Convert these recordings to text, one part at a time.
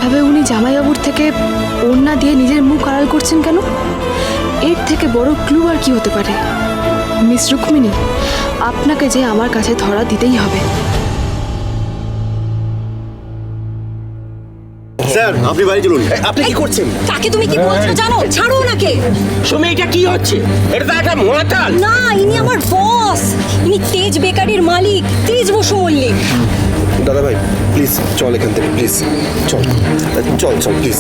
এভাবে উনি জামাইবাবুর থেকে ওড়না দিয়ে নিজের মুখ আড়াল করছেন কেন? এর থেকে বড় ক্লু আর কি হতে পারে? মিস রুক্মিণী, আপনাকে যে আমার কাছে ধরা দিতেই হবে। স্যার, আপনি বাড়ি চলুন। আপনি কি করছেন? তাকে তুমি কি বলছো জানো? ছাড়ো ওনাকে। সুমি, এটা কি হচ্ছে? এটা তো একটা মোড়াতাল। না, ইনি আমার বস। ইনি তেজ বেকারির মালিক, তেজ বসু মল্লিক। দাদা ভাই প্লিজ চল এখান থেকে, প্লিজ চল চল চল প্লিজ।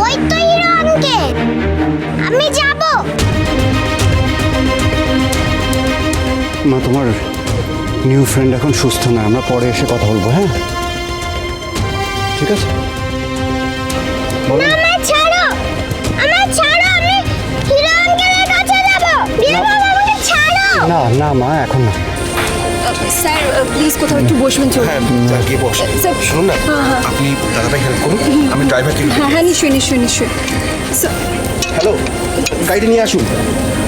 ওই তো হিরো আঙ্কেল, আমি যাব। মা, তোমার নিউ ফ্রেন্ড এখন সুস্থ না, আমরা পরে এসে কথা বলবো। হ্যাঁ ঠিক আছে। আমায় ছাড়ো, আমায় ছাড়ো, আমি হিরো আঙ্কেলের কাছে যাব। বিয়ে বাবা, আমাকে ছাড়ো। না না মা, এখন না। স্যার প্লিজ কোথাও একটু বসবেন চলুন। হ্যাঁ গিয়ে বস। স্যার, শুনুন না, হ্যাঁ। আপনি দাদাভাই হেল্প করুন, আমি ড্রাইভারকে। হ্যাঁ হ্যাঁ, নিশ্চয়ই নিশ্চয়ই নিশ্চয়ই। স্যার, হ্যালো, গাড়িটা নিয়ে আসুন।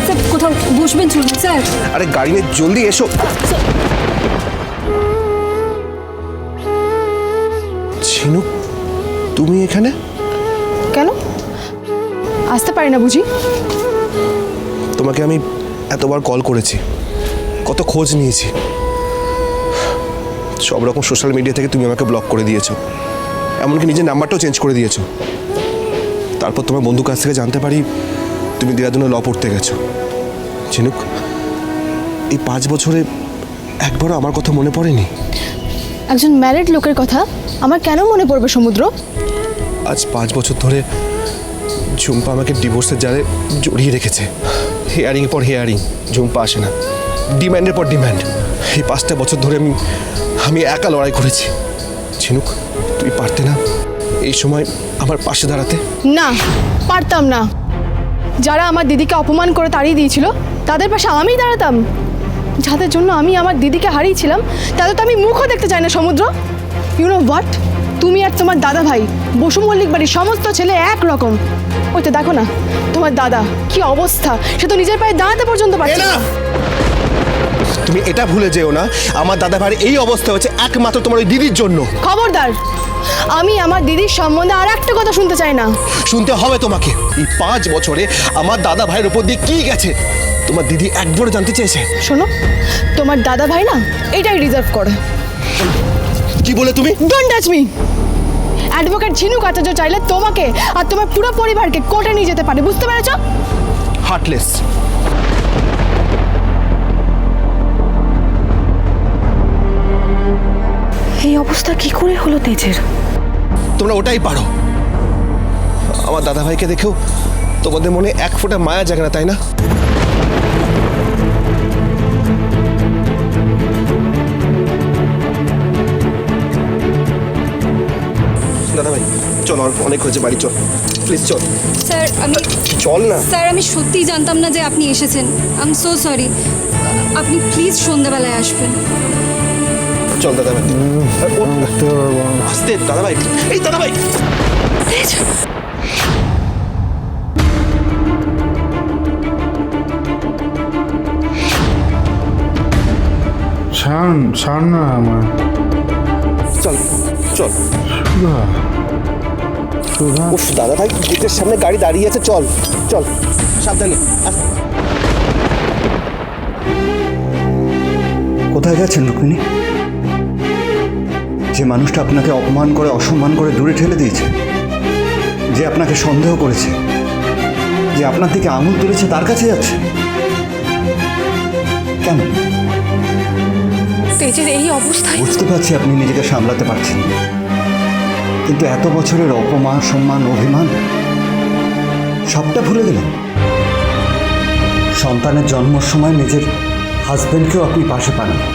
স্যার কোথাও বসবেন চলুন স্যার। আরে গাড়ি নিয়ে জলদি এসো। ঝিনুক, তুমি এখানে? কেন আসতে পারি না বুঝি? তোমাকে আমি এতবার কল করেছি, কত খোঁজ নিয়েছি, সব রকম সোশ্যাল মিডিয়া থেকে তুমি আমাকে ব্লক করে দিয়েছো, এমনকি নিজের নাম্বারটাও চেঞ্জ করে দিয়েছো। তারপর তোমার বন্ধুর কাছ থেকে জানতে পারি তুমি দেরাদুনে ল পড়তে গেছো। ঝিনুক, এই 5 বছরে একবারও আমার কথা মনে পড়েনি? একজন ম্যারিড লোকের কথা আমার কেন মনে পড়বে সমুদ্র? আজ 5 বছর ধরে ঝুম্পা আমাকে ডিভোর্সের জালে জড়িয়ে রেখেছে। হেয়ারিং পর হেয়ারিং, ঝুম্পা আসে না, ডিম্যান্ডের পর ডিম্যান্ড। এই 5টা বছর ধরে আমি একা লড়াই করেছি। ঝিনুক, তুই পারতে না এই সময় আমার পাশে দাঁড়াতে? না, পারতাম না। যারা আমার দিদিকে অপমান করে তাড়িয়ে দিয়েছিল তাদের পাশে আমিই দাঁড়াতাম। যাদের জন্য আমি আমার দিদিকে হারিয়েছিলাম তাদের তো আমি মুখও দেখতে চাই না সমুদ্র। ইউ নো হোয়াট, তুমি আর তোমার দাদা ভাই বসু মল্লিক বাড়ির সমস্ত ছেলে একরকম। ওই তো দেখো না তোমার দাদা কি অবস্থা, সে তো নিজের পায়ে দাঁড়াতে পর্যন্ত পারছে না। তুমি এটা ভুলে যেও না, আমার দাদা ভাইয়ের এই অবস্থা হচ্ছে একমাত্র তোমার ওই দিদির জন্য। খবরদার, আমি আমার দিদির সম্বন্ধে আর একটা কথা শুনতে চাই না। শুনতে হবে তোমাকে। এই 5 বছরে আমার দাদা ভাইয়ের উপর দিয়ে কি গেছে তোমার দিদি একবারও জানতে চেয়েছে? শোনো, তোমার দাদা ভাই না এটাই রিজার্ভ করে। কি বলে তুমি? Don't touch me. অ্যাডভোকেট ঝিনুক আচার্য চাইলে তোমাকে আর তোমার পুরো পরিবারকে কোর্টে নিয়ে যেতে পারে, বুঝতে পেরেছো? হার্টলেস। এই অবস্থা কি করে হলো তেজের? তোমরা ওটাই পারো। আমার দাদা ভাইকে দেখেও তোমাদের মনে এক ফোঁটা মায়া জাগে না, তাই না? দাদা ভাই চল, অনেক হয়েছে, বাড়ি চল প্লিজ, চল। স্যার চল না। স্যার আমি সত্যিই জানতাম না যে আপনি এসেছেন। I am so sorry. আপনি প্লিজ সন্ধ্যাবেলায় আসবেন। চল দাদা ভাই। আস্তে দাদা ভাই, এই দাদা ভাই। ছাড় না আমার। চল চল। সুধা, উফ দাদা ভাই, গেটের সামনে গাড়ি দাঁড়িয়ে আছে, চল চল সাবধানে। কোথায় যাচ্ছেন রুক্মিণী? যে মানুষটা আপনাকে অপমান করে অসম্মান করে দূরে ঠেলে দিয়েছে, যে আপনাকে সন্দেহ করেছে, যে আপনার দিকে আঙুল তুলেছে, তার কাছে যাচ্ছে কেন? তেজের এই অবস্থায় বুঝতে পারছি আপনি নিজেকে সামলাতে পারছেন না, কিন্তু এত বছরের অপমান, সম্মান, অভিমান সবটা ভুলে গেলেন। সন্তানের জন্মের সময় নিজের হাজবেন্ডকেও আপনি পাশে পান না।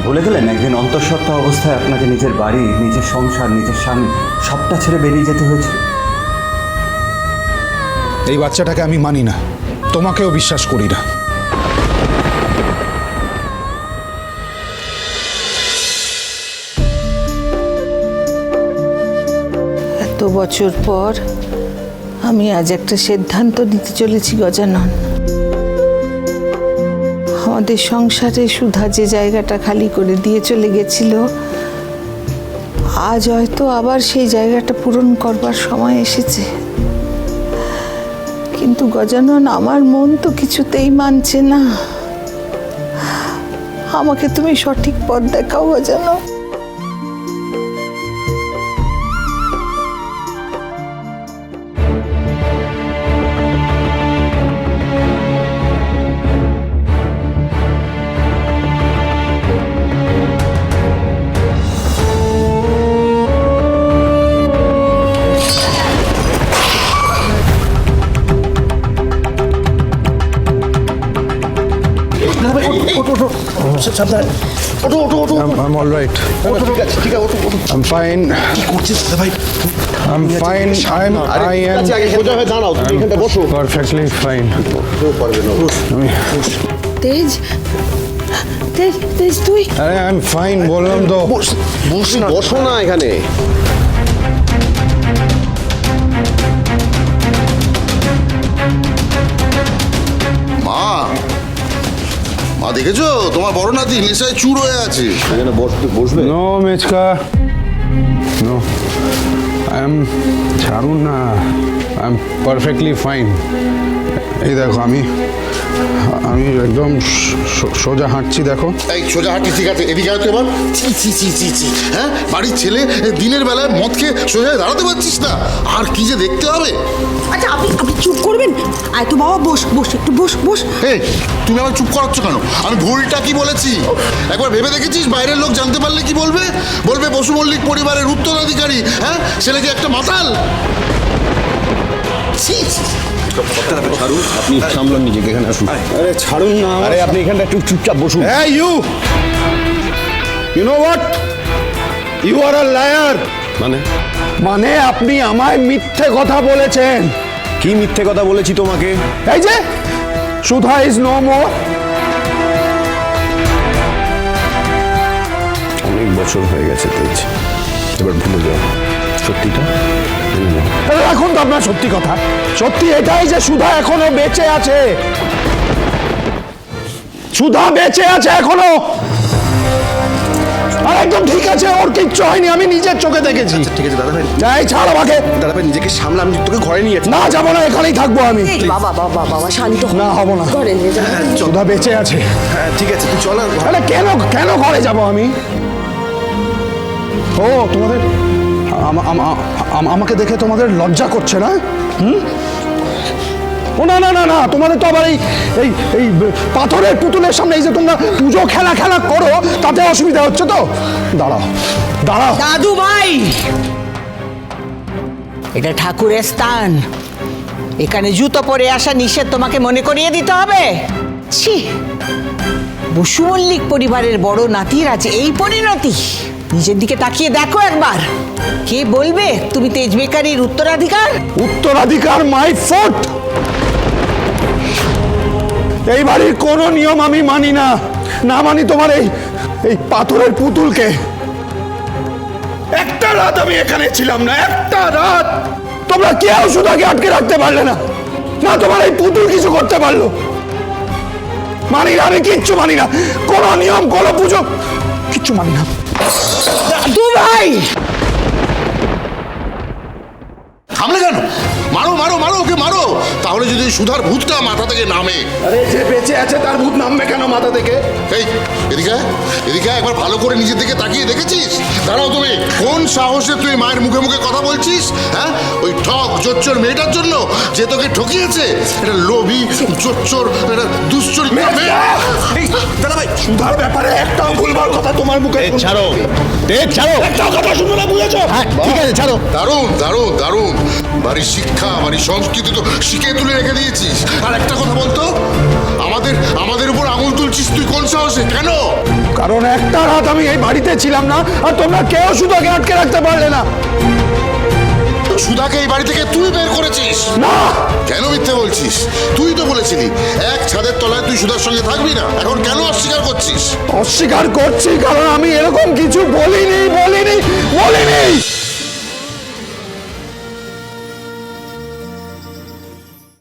ভুলে গেলেন একদিন অন্তঃসত্ত্বা অবস্থায় আপনাকে নিজের বাড়ি, নিজের সংসার, নিজের স্বামী সবটা ছেড়ে বেরিয়ে যেতে হয়েছে। এই বাচ্চাটাকে আমি মানি না, তোমাকেও বিশ্বাস করি না। এত বছর পর আমি আজ একটা সিদ্ধান্ত নিতে চলেছি গজানন। আমাদের সংসারে সুধা যে জায়গাটা খালি করে দিয়ে চলে গেছিল, আজ হয়তো আবার সেই জায়গাটা পূরণ করবার সময় এসেছে, কিন্তু গজানন আমার মন তো কিছুতেই মানছে না। আমাকে তুমি সঠিক পথ দেখাও Gajanan. I'm all right. I'm fine. I'm fine. I am perfectly fine. তেজ, তেজ, তেজ তুই? আরে I'm fine বললাম তো। বসো না এখানে। মা মা দেখেছো তোমার বড় নাতি নেশায় চুর হয়ে আছে। বসবে No, Mechka. No. ছাড়ুন না। I'm perfectly fine. এই দেখো আমি একদম সোজা হাঁটছি দেখো। এই সোজা হাঁটি ঠিক আছে, এদিকে আয় তো এবার। চি চি চি চি চি, হ্যাঁ বাড়ির ছেলে দিনের বেলায় মদ খেয়ে সোজা হয়ে দাঁড়াতে পারছিস না, আর কি যে দেখতে হবে। আচ্ছা আপনি আপনি চুপ করবেন? আয় তো বাবা, বস বস একটু বস বস। এই তুমি আমার চুপ করাচ্ছ কেন? আমি ভুলটা কি বলেছি একবার ভেবে দেখেছিস? বাইরের লোক জানতে পারলে কি বলবে? বলবে বসু মল্লিক পরিবারের উত্তরাধিকারী, হ্যাঁ ছেলেকে একটা মাতাল। ছি ছি। ছাড়ুন, আপনি সামলান নিজেকে, এখানে আসুন। আরে ছাড়ুন না। আরে আপনি এখানটা একটু চুপচাপ বসুন। Hey you! You know what? You are a liar. মানে আপনি আমায় মিথ্যে কথা বলেছেন। কি মিথ্যে কথা বলেছি তোমাকে? এই যে সুধা ইজ নো মোর। অনেক বছর হয়ে গেছে তেজ, এবার ভুলে যাও সত্যিটা। এখন তো আপনার সত্যি কথা, সত্যি এটাই যে সুধা এখনো বেঁচে আছে। সুধা বেঁচে আছে এখনো, আর একদম ঠিক আছে, ওর কিচ্ছু হয়নি, আমি নিজের চোখে দেখেছি। ঠিক আছে দাদা ভাই, যাই ছাড় আমাকে। দাদা ভাই নিজেকে সামলা, আমি তোকে ঘরে নিয়ে যাচ্ছি। না যাবো না, এখানেই থাকবো আমি। বাবা বাবা বাবা শান্ত হও। না হবো না, ঘরে নিয়ে যাও। সুধা বেঁচে আছে। হ্যাঁ ঠিক আছে, তুই চল। আরে কেন কেন ঘরে যাব আমি? ও তোমাদের আমাকে দেখে তোমাদের লজ্জা করছে না? ও না না না না, তোমাদের তো আবার এই এই এই পাথরের পুতুলের সামনে এই যে তোমরা পুজো খেলা করো, তাতে অসুবিধা হচ্ছে তো? দাঁড়াও দাঁড়াও। দাদু ভাই, এটা ঠাকুরের স্থান, এখানে জুতো পরে আসা নিষেধ তোমাকে মনে করিয়ে দিতে হবে? ছি, বসু মল্লিক পরিবারের বড় নাতির আছে এই পরিণতি? নিজের দিকে তাকিয়ে দেখো একবার। কে বলবে তুমি তেজ বেকারির উত্তরাধিকার? উত্তরাধিকার মাই ফুট। এই বাড়ির কোনো নিয়ম আমি মানি না, না মানি তোমার এই এই পাথরের পুতুলকে। একটা রাত আমি এখানে ছিলাম না, একটা রাত। তোমরা কেউ সুধাকে আটকে রাখতে পারলে না, না তোমার এই পুতুল কিছু করতে পারলো। মানি না, আমি কিচ্ছু মানি না, কোনো নিয়ম কোনো পুজো কিচ্ছু মানি না। দাদু ভাই, থামলে কেন? মারো মারো মারো, ওকে মারো, তাহলে যদি সুধার ভূতটা মাথা থেকে নামে। আরে যে বেঁচে আছে তার ভূত নামবে কেন মাথা থেকে? এই এদিকে এদিকে একবার ভালো করে নিজের দিকে তাকিয়ে দেখেছিস? দাঁড়াও, তুমি কোন সাহসে তুই মায়ের মুখে মুখে কথা বলছিস? হ্যাঁ, ওই ঠক জোচ্চোর মেয়েটার জন্য যে তোকে ঠকিয়েছে। এটা লোভী জোচ্চোর, এটা দুশ্চরিত্র মেয়ে। দাদা ভাই সুধার ব্যাপারে একটাও ভুলবার কথা তোমার মুখে ছাড়ো, তেজ ছাড়ো, একটাও কথা শুনবে না, বুঝেছো? ঠিক আছে ছাড়ো। দারুণ দারুণ দারুণ, বাড়ির শিক্ষা বাড়ির সংস্কৃতি তো শিখে তুলে রেখে দিয়েছিস। আর একটা কথা বলতো, আমাদের উপর আঙুল তুলছিস তুই কোন সাহসে? কেন? কারণ একটা রাত আমি এই বাড়িতে ছিলাম না, আর তোমরা কেউ সুধাকে আটকে রাখতে পারলে না। সুধাকে এই বাড়ি থেকে তুই বের করেছিস। না, কেন মিথ্যে বলছিস? তুই তো বলেছিলি এক ছাদের তলায় তুই সুধার সঙ্গে থাকবি না, এখন কেন অস্বীকার করছিস? অস্বীকার করছি কারণ আমি এরকম কিছু বলিনি বলিনি বলিনি।